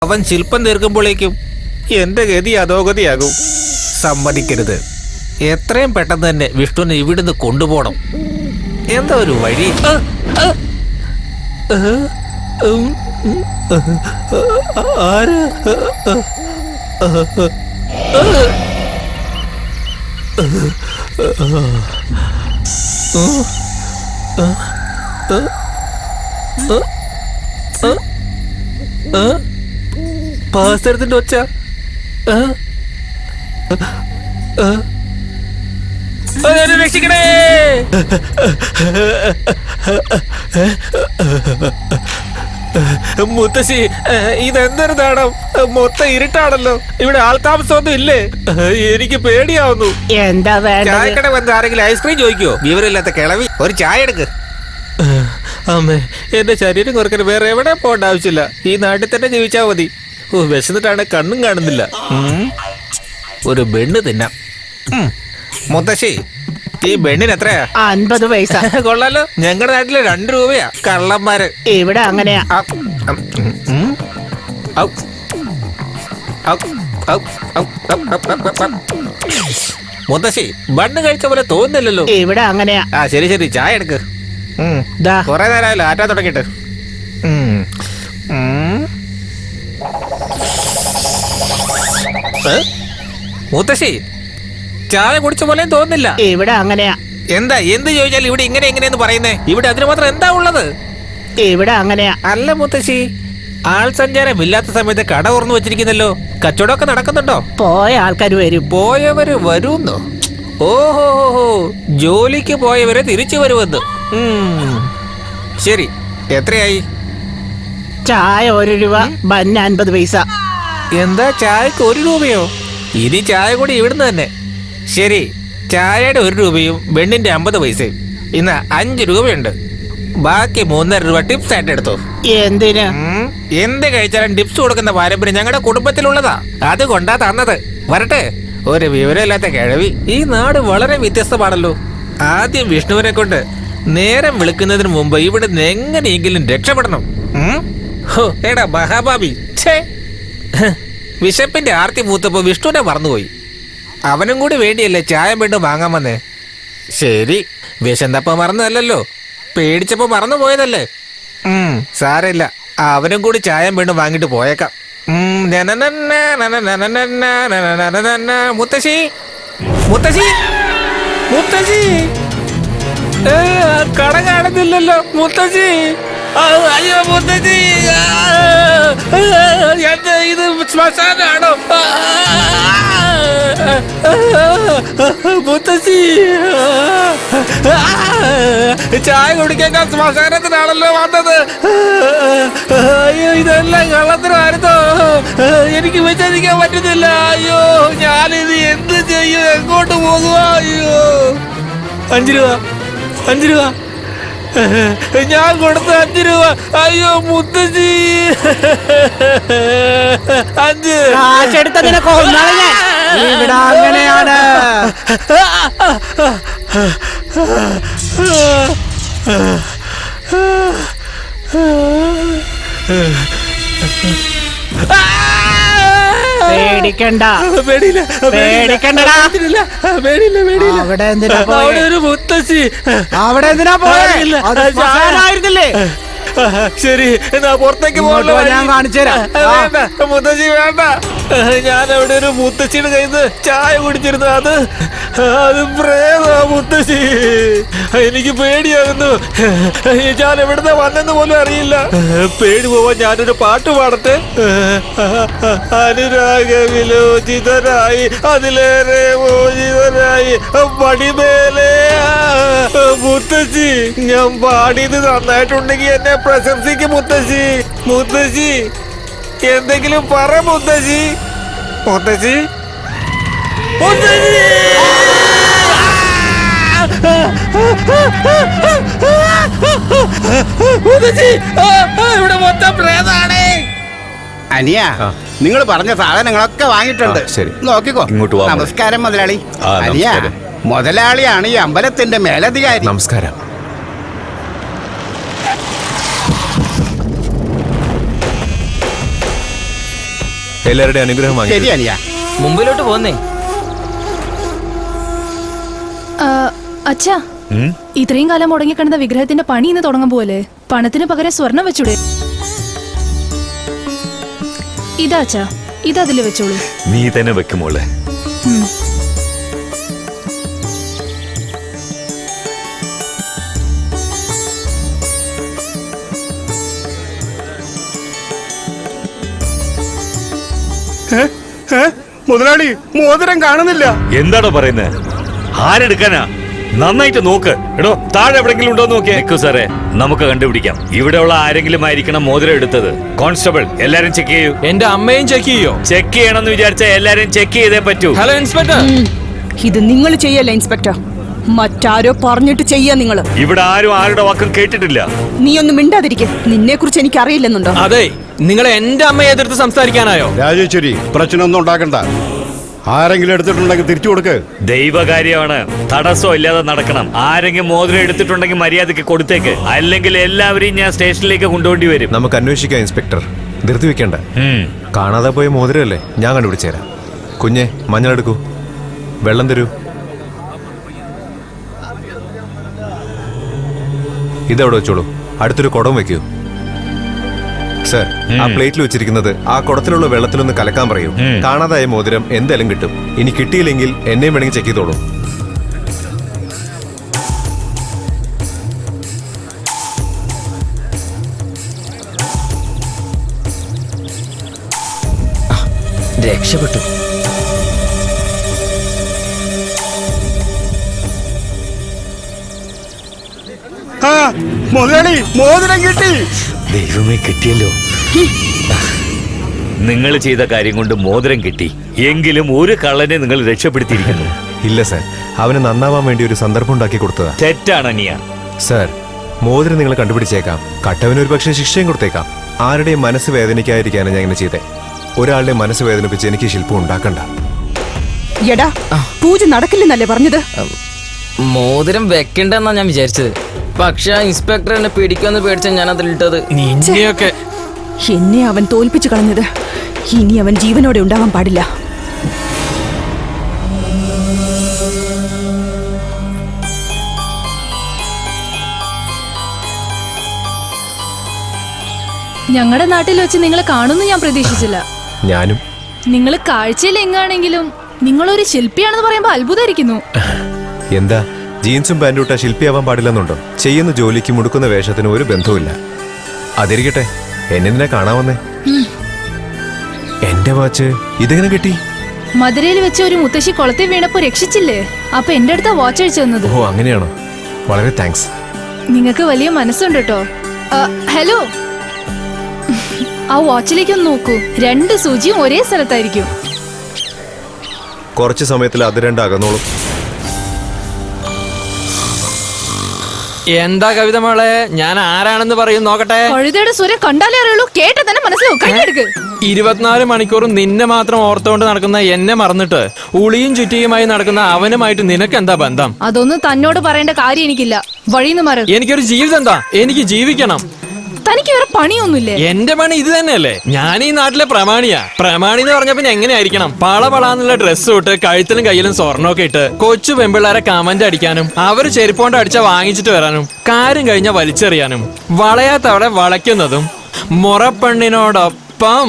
അവൻ ശില്പം തീർക്കുമ്പോഴേക്കും എന്റെ ഗതി അധോഗതിയാകും. സമ്മതിക്കരുത്. എത്രയും പെട്ടെന്ന് തന്നെ വിഷ്ണുവിനെ ഇവിടുന്ന് കൊണ്ടുപോകണം. എന്താ ഒരു വഴി? ആര്? പാസ്തരത്തിന്റെ ഒച്ച. രക്ഷിക്കണേ! മുത്തശ്ശി, ഇതെന്തൊരു നാടം? മൊത്തം ഇരുട്ടാണല്ലോ. ഇവിടെ ആൾതാമസമൊന്നും ഇല്ലേ? എനിക്ക് പേടിയാവുന്നു. എന്താ ചായക്കട വന്ന് ആരെങ്കിലും ഐസ്ക്രീം ചോദിക്കോ? വിവരമില്ലാത്ത കിളവി, ഒരു ചായ എടുക്ക്. അമ്മേ, എന്റെ ശരീരം കുറക്കാൻ വേറെ എവിടെ പോകേണ്ട ആവശ്യമില്ല. ഈ നാട്ടിൽ തന്നെ ജീവിച്ചാ മതി. വിശന്നിട്ടാണ് കണ്ണും കാണുന്നില്ല. ഒരു ബെണ്ണ് തിന്നാം. മുത്തശ്ശി, ഈ ബെണ്ണിന് എത്രയാ? 50 പൈസ. കൊള്ളാലോ. ഞങ്ങളുടെ നാട്ടില് 2 രൂപയാ. കള്ളന്മാര് ഇവിടെ അങ്ങനെയാ. മുത്തശ്ശി, ബണ്ണ് കഴിച്ച പോലെ തോന്നുന്നില്ലല്ലോ. ഇവിടെ അങ്ങനെയാ. ശരി ശരി, ചായ എടുക്ക്. കൊറേ നേരമായല്ലോ ആറ്റാ തുടങ്ങിട്ട്. മുത്തശ്ശി, ചായ കുടിച്ച പോലെ തോന്നുന്നില്ല. ഇവിടെ അങ്ങനെയാ. എന്താ എന്ത് ചോദിച്ചാൽ ഇവിടെ ഇങ്ങനെ എങ്ങനെയെന്ന് പറയുന്നേ? ഇവിടെ അതിന് മാത്രം എന്താ ഉള്ളത്? ഇവിടെ അങ്ങനെയാ. അല്ല മുത്തശ്ശി, ആൾ സഞ്ചാരം ഇല്ലാത്ത സമയത്ത് കട തുറന്നു വെച്ചിരിക്കുന്നല്ലോ. കച്ചവടമൊക്കെ നടക്കുന്നുണ്ടോ? പോയ ആൾക്കാർ വരും. പോയവര് വരുന്നോ? ഓഹോ, ജോലിക്ക് പോയവരെ തിരിച്ചു വരുമെന്ന്. ശരി, എത്രയായി? ചായ 1 രൂപ, ബന്ന് 50 പൈസ. എന്താ ചായക്ക് 1 രൂപയോ? ഇനി ചായ കൂടി ഇവിടുന്ന് തന്നെ. ശരി, ചായയുടെ 1 രൂപയും ബെണ്ണിന്റെ 50 പൈസയും. ഇന്ന് 5 രൂപയുണ്ട്. ബാക്കി 3.5 രൂപ ടിപ്സ് ആയിട്ട് എടുത്തോ. എന്തിന്? എന്ത് കഴിച്ചാലും ടിപ്സ് കൊടുക്കുന്ന പാരമ്പര്യം ഞങ്ങളുടെ കുടുംബത്തിലുള്ളതാ. അതുകൊണ്ടാ തന്നത്. വരട്ടെ. ഒരു വിവരമില്ലാത്ത കിഴവി. ഈ നാട് വളരെ വ്യത്യസ്തമാണല്ലോ. ആദ്യം വിഷ്ണുവിനെ കൊണ്ട് നേരം വിളിക്കുന്നതിന് മുമ്പ് ഇവിടുന്ന് എങ്ങനെയെങ്കിലും രക്ഷപ്പെടണം. എടാ മഹാഭാവി, വിശപ്പിന്റെ ആർത്തി മൂത്തപ്പോ വിഷ്ണുവിനെ മറന്നുപോയി. അവനും കൂടി വേണ്ടിയല്ലേ ചായ വീണ്ടും വാങ്ങാൻ വന്നേ. ശരി, വിശന്നപ്പോ മറന്നതല്ലോ, പേടിച്ചപ്പോ മറന്നു പോയതല്ലേ. സാരമില്ല, അവനും കൂടി ചായ വീണ്ടും വാങ്ങിട്ട് പോയേക്കാം. മുത്തശ്ശി, മുത്തശ്ശി, മുത്തശ്ശി, കട കാണുന്നില്ലല്ലോ. മുത്തശ്ശി, അയ്യോ മുത്തശ്ശി, എന്താ ഇത് ശ്മശാനാണോ? മുത്തശ്ശി, ചായ കുടിക്കാൻ ശ്മശാനത്തിനാണല്ലോ വന്നത്. അയ്യോ, ഇതെല്ലാം കള്ളത്തിനായിരുന്നോ? എനിക്ക് വിശ്വസിക്കാൻ പറ്റുന്നില്ല. അയ്യോ, ഞാനിത് എന്ത് ചെയ്യും? എങ്ങോട്ട് പോകുക? അയ്യോ, 5 രൂപ, 5 രൂപ, ഞാൻ കൊടുത്ത 5 രൂപ. അയ്യോ മുത്തശ്ശി, 5 കാശെടുത്തതിനെ കൊന്നാളെ ഞാൻ. ഇവിടെ അങ്ങനെയാണ്. പേടിക്കണ്ട, പേടിക്കണ്ടടാ. അവിടെ എന്തിനാ പോയെ? ഒരു മുത്തശ്ശി. അവിടെ എന്തിനാ പോയെ? ശ്മശാനായിരുന്നില്ലേ? ശരി, എന്നാ പുറത്തേക്ക് പോകല്ലോ. ഞാൻ കാണിച്ചുതരാം. വേണ്ട മുത്തശ്ശി, വേണ്ട. ഞാൻ അവിടെ ഒരു മുത്തശ്ശിയുടെ കയ്യിൽ നിന്ന് ചായ കുടിച്ചിരുന്നു. അത് പ്രേതാ മുത്തശ്ശി. എനിക്ക് പേടിയാകുന്നു. ഞാൻ എവിടുന്ന വന്നെന്ന് പോലും അറിയില്ല. പേടി പോവാൻ ഞാനൊരു പാട്ട് പാടട്ടെ. അനുരാഗവിലോചിതരായി അതിലേറെ മോചിതരായി പടിമേലെ. മുത്തശ്ശി, ഞാൻ പാടിയത് നന്നായിട്ടുണ്ടെങ്കിൽ എന്നെ പ്രശംസിക്കും മുത്തശ്ശി. മുത്തശ്ശി, എന്തെങ്കിലും പറ മുത്തശ്ശി. മുത്തശ്ശി, മുത്തശ്ശി, മുത്തശ്ശി, ഇവിടെ മൊത്തം പ്രേതാണ്. അനിയ, നിങ്ങൾ പറഞ്ഞ സാധനങ്ങളൊക്കെ വാങ്ങിയിട്ടുണ്ട്. ശരി, നോക്കിക്കോ. ഇങ്ങോട്ട് വാ. നമസ്കാരം മുതലാളി. അനിയ, നമസ്കാരം. മുതലാളിയാണ് ഈ അമ്പലത്തിന്റെ മേലധികാരി. നമസ്കാരം. എല്ലാവരുടെയും അനുഗ്രഹം വാങ്ങി. ശരി അനിയ. മുമ്പിലോട്ട് പോന്നേ. അച്ഛാ, ഇത്രയും കാലം മുടങ്ങിക്കിടന്ന വിഗ്രഹത്തിന്റെ പണി ഇന്ന് തുടങ്ങാൻ പോലെ പണത്തിന് പകരം സ്വർണം വെച്ചൂടെ? ഇതാ അച്ഛാ, ഇതതില് വെച്ചോളൂ. നീ തന്നെ വെക്കുമോളെ. മുതലാളി, മോതിരം കാണുന്നില്ല. എന്താണോ പറയുന്നത്? ആരെടുക്കാനാ? നന്നായിട്ട് നോക്ക്. എടോ, താഴെ എവിടെങ്കിലും ഉണ്ടോ നോക്കിയേ. നിക്കു സാറേ, നമുക്ക് കണ്ടുപിടിക്കാം. ഇവിടെയുള്ള ആരെങ്കിലും ആയിരിക്കണം മോതിരം എടുത്തത്. കോൺസ്റ്റബിൾ, എല്ലാരും ചെക്ക് ചെയ്യൂ. എന്റെ അമ്മയും ചെക്ക് ചെയ്യോ? ചെക്ക് ചെയ്യണമെന്ന് വിചാരിച്ച എല്ലാരും ചെക്ക് ചെയ്തേ പറ്റൂ. Hello inspector. ഇത് നിങ്ങൾ ചെയ്യല്ല ഇൻസ്പെക്ടർ, മറ്റാരോ പറഞ്ഞിട്ട് ചെയ്യാ നിങ്ങള്. ഇവിടെ ആരും ആരുടെ വാക്കും കേട്ടിട്ടില്ല. നീ ഒന്നും മിണ്ടാതിരിക്കെ. നിന്നെ കുറിച്ച് എനിക്ക് അറിയില്ലെന്നുണ്ടോ? അതെ, നിങ്ങൾ എന്റെ അമ്മയെ എതിർത്ത് സംസാരിക്കാനായോ? രാജേശ്വരി, പ്രശ്നമൊന്നും ഉണ്ടാക്കണ്ട. ആരെങ്കിലും എടുത്തിട്ടുണ്ടെങ്കിൽ തിരിച്ചു കൊടുക്ക്. ദൈവകാര്യമാണ്, തടസ്സം ഇല്ലാതെ നടക്കണം. ആരെങ്കിലും മോതിരം എടുത്തിട്ടുണ്ടെങ്കിൽ മര്യാദക്ക് കൊടുത്തേക്ക്, അല്ലെങ്കിൽ എല്ലാവരെയും ഞാൻ സ്റ്റേഷനിലേക്ക് കൊണ്ടുപോണ്ടി വരും. നമുക്ക് അന്വേഷിക്കാം ഇൻസ്പെക്ടർ, ധൃതി വെക്കണ്ട. കാണാതെ പോയ മോതിരല്ലേ, ഞാൻ കണ്ടുപിടിച്ചുതരാം. കുഞ്ഞെ, മഞ്ഞളെടുക്കൂ, വെള്ളം തരൂ. ഇതവിടെ വെച്ചോളൂ. അടുത്തൊരു കുടം വെക്കൂ. സർ, ആ പ്ലേറ്റിൽ വെച്ചിരിക്കുന്നത് ആ കുടത്തിലുള്ള വെള്ളത്തിലൊന്ന് കലക്കാൻ പറയൂ. കാണാതായ മോതിരം എന്തായാലും കിട്ടും. ഇനി കിട്ടിയില്ലെങ്കിൽ എന്നെയും വേണമെങ്കിൽ ചെക്ക് ചെയ്തോളൂ. രക്ഷപ്പെട്ടു. മുതലാളി, മോതിരം കിട്ടി. ദൈവമേ, കിട്ടിയല്ലോ. നിങ്ങൾ ചെയ്ത കാര്യം കൊണ്ട് മോതിരം കിട്ടി. എങ്കിലും ഒരു കള്ളനെ നിങ്ങൾ രക്ഷപ്പെടുത്തിയിരിക്കുന്നു. ഇല്ല സർ, അവന് നന്നാവാൻ വേണ്ടി ഒരു സന്ദർഭം ഉണ്ടാക്കി കൊടുത്തതാ. തെറ്റാണ് അനിയ. സർ, മോതിരം നിങ്ങൾ കണ്ടുപിടിച്ചേക്കാം, കട്ടവന് ഒരു പക്ഷേ ശിക്ഷയും കൊടുത്തേക്കാം. ആരുടെയും മനസ്സ് വേദനിക്കാതിരിക്കാനാണ് ഞാൻ ഇങ്ങനെ ചെയ്തേ. ഒരാളുടെ മനസ്സ് വേദനിപ്പിച്ച് എനിക്ക് ശില്പം ഉണ്ടാക്കണ്ട. എടാ, പൂജ നടക്കില്ലെന്നല്ലേ പറഞ്ഞത്? മോതിരം വെക്കണ്ടെന്നാ ഞാൻ വിചാരിച്ചത്. പക്ഷെ ഇൻസ്പെക്ടർ എന്നെ പിടിക്കുമെന്ന് പേടിച്ച ഞാൻ അതിലിട്ടത്. നിന്നെയൊക്കെ എന്നെ അവൻ തോൽപ്പിച്ചു കളഞ്ഞത്. ഇനി അവൻ ജീവനോടെ ഉണ്ടാവാൻ പാടില്ല. ഞങ്ങളുടെ നാട്ടിൽ വെച്ച് നിങ്ങൾ കാണുന്നു ഞാൻ പ്രതീക്ഷിച്ചില്ല. ഞാനും. നിങ്ങൾ കാഴ്ചയിൽ എങ്ങാണെങ്കിലും നിങ്ങളൊരു ശില്പിയാണെന്ന് പറയുമ്പോ അത്ഭുതമായിരിക്കുന്നു. എന്താ, ജീൻസും പാൻറ്റും ഇട്ടാ ശില്പിയാവാൻ പാടില്ലെന്നുണ്ടോ? ചെയ്യുന്ന ജോലിക്ക് മുടുക്കുന്ന വേഷത്തിന് ഒരു ബന്ധവുമില്ല. അതിരിക്കട്ടെ, എന്നെ കാണാവന്നേ. എന്റെ വാച്ച് ഇതെങ്ങനെ കിട്ടി? മധുരയിൽ വെച്ച് ഒരു മുത്തശ്ശി കുളത്തിൽ വീണപ്പോ രക്ഷിച്ചില്ലേ, അപ്പൊ എന്റെ അടുത്ത വാച്ച് അഴിച്ചു തന്നത്. ഓ, അങ്ങനെയാണോ? വളരെ താങ്ക്സ്. നിങ്ങൾക്ക് വലിയ മനസ്സുണ്ട് കേട്ടോ. ഹലോ, ആ വാച്ചിലേക്ക് ഒന്ന് നോക്കൂ. 2 സൂചിയും ഒരേ സ്ഥലത്തായിരിക്കും. കുറച്ച് സമയത്തിൽ അത് രണ്ട് അകന്നോളും. എന്താ കവിത മോളെ, ഞാൻ ആരാണെന്ന് പറയും നോക്കട്ടെ. കഴുതയുടെ സ്വരം കണ്ടാലേ അറിയുള്ളൂ, കേട്ട തന്നെ മനസ്സിലാവും. കൈയെടുക്ക്. 24 മണിക്കൂറും നിന്നെ മാത്രം ഓർത്തുകൊണ്ട് നടക്കുന്ന എന്നെ മറന്നിട്ട് ഉളിയും ചുറ്റിയുമായി നടക്കുന്ന അവനുമായിട്ട് നിനക്ക് എന്താ ബന്ധം? അതൊന്നും തന്നോട് പറയേണ്ട കാര്യം എനിക്കില്ല. വഴിന്ന് മാറ്. എനിക്കൊരു ജീവിതം എന്താ, എനിക്ക് ജീവിക്കണം. തനിക്ക് വേറെ പണിയൊന്നുമില്ലേ? എന്റെ പണി ഇത് തന്നെയല്ലേ. ഞാൻ ഈ നാട്ടിലെ പ്രമാണിയാ. പ്രമാണി എന്ന് പറഞ്ഞ പിന്നെ എങ്ങനെയായിരിക്കണം? പളപളാന്നുള്ള ഡ്രസ്സ് ഇട്ട് കഴുത്തിലും കയ്യിലും സ്വർണ്ണമൊക്കെ ഇട്ട് കൊച്ചു പെമ്പിള്ളേരെ കമന്റ് അടിക്കാനും അവര് ചെരുപ്പോണ്ട് അടിച്ച വാങ്ങിച്ചിട്ട് വരാനും കാര്യം കഴിഞ്ഞ വലിച്ചെറിയാനും വളയാത്തവളെ വളയ്ക്കുന്നതും മുറപ്പെണ്ണിനോടൊപ്പം.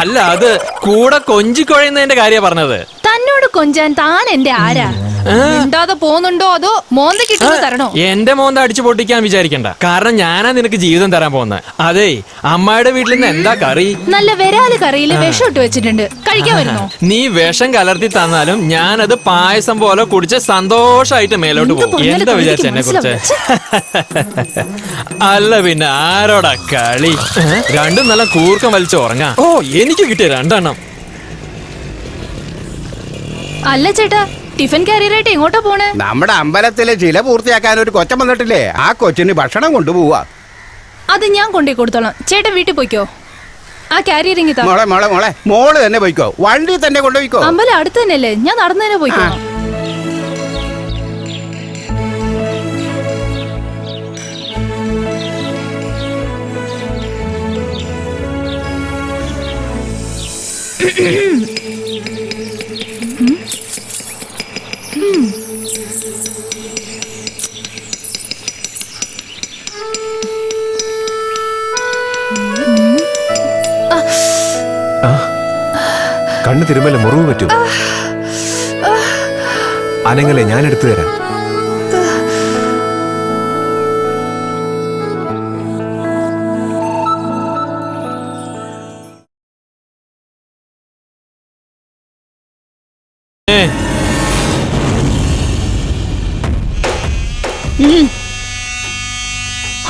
അല്ല, അത് കൂടെ കൊഞ്ചിക്കൊഴയുന്നതിന്റെ കാര്യ പറഞ്ഞത്. തന്നോട് കൊഞ്ചാൻ താൻ എന്റെ ആരാ? മിണ്ടാതെ പോകുന്നുണ്ടോ അതോ മോന്ത കിട്ടുന്ന തരണോ? എന്റെ മോന്ത അടിച്ചു പൊട്ടിക്കാൻ വിചാരിക്കണ്ട. കാരണം ഞാനാ നിനക്ക് ജീവിതം തരാൻ പോകുന്നത്. അതെ, അമ്മയുടെ വീട്ടിൽ നിന്ന് എന്താ കറി? നല്ല വെരാല് കറിയില് വിഷം ഇട്ട് വെച്ചിട്ടുണ്ട്, കഴിക്കാൻ വരുന്നോ? നീ വിഷം കലർത്തി തന്നാലും ഞാനത് പായസം പോലെ കുടിച്ച് സന്തോഷായിട്ട് മേലോട്ട് പോകും. എന്താ വിചാരിച്ച എന്നെ കുറിച്ച്? അല്ല പിന്നെ ആരോടാ കളി? രണ്ടും നല്ല കൂർക്കം വലിച്ച് ഉറങ്ങാ. ഓ, എനിക്ക് കിട്ടിയ 2 എണ്ണം. അല്ല ചേട്ടാ, ടിഫിൻ കാരിയറായിട്ട് എങ്ങോട്ടാ പോണേ? നമ്മുടെ അമ്പലത്തിലെ ചില പൂർത്തിയാക്കാൻ ഒരു കൊച്ചൻ വന്നിട്ടില്ലേ, ആ കൊച്ചിന് ഭക്ഷണം കൊണ്ടുപോവാ. അത് ഞാൻ കൊണ്ടേ കൊടുത്തോളാം. ചേട്ടൻ വീട്ടിൽ പോയിക്കോ. ആ കാരിയർ ഇങ്ങി മോളെ മോളെ മോളെ മോള് തന്നെ പോയിക്കോ, വണ്ടി തന്നെ കൊണ്ടുപോയിക്കോ. അമ്പലം അടുത്ത് തന്നെയല്ലേ, ഞാൻ നടന്നു തന്നെ പോയിക്കോ. കണ്ണ് തിരുമല മുറിവ് പറ്റും. അനങ്ങളെ ഞാൻ എടുത്തു തരാം.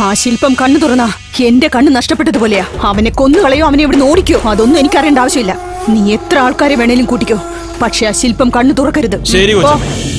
ആ ശില്പം കണ്ണു തുറന്നാ എന്റെ കണ്ണ് നഷ്ടപ്പെട്ടതുപോലെയാ. അവനെ കൊന്നുകളയോ അവനെ ഇവിടെ ഓടിക്കോ അതൊന്നും എനിക്കറിയേണ്ട ആവശ്യമില്ല. നീ എത്ര ആൾക്കാരെ വേണേലും കൂട്ടിക്കോ, പക്ഷെ ആ ശില്പം കണ്ണു തുറക്കരുത്. ശരി പോ. കൊച്ചമ്മേ.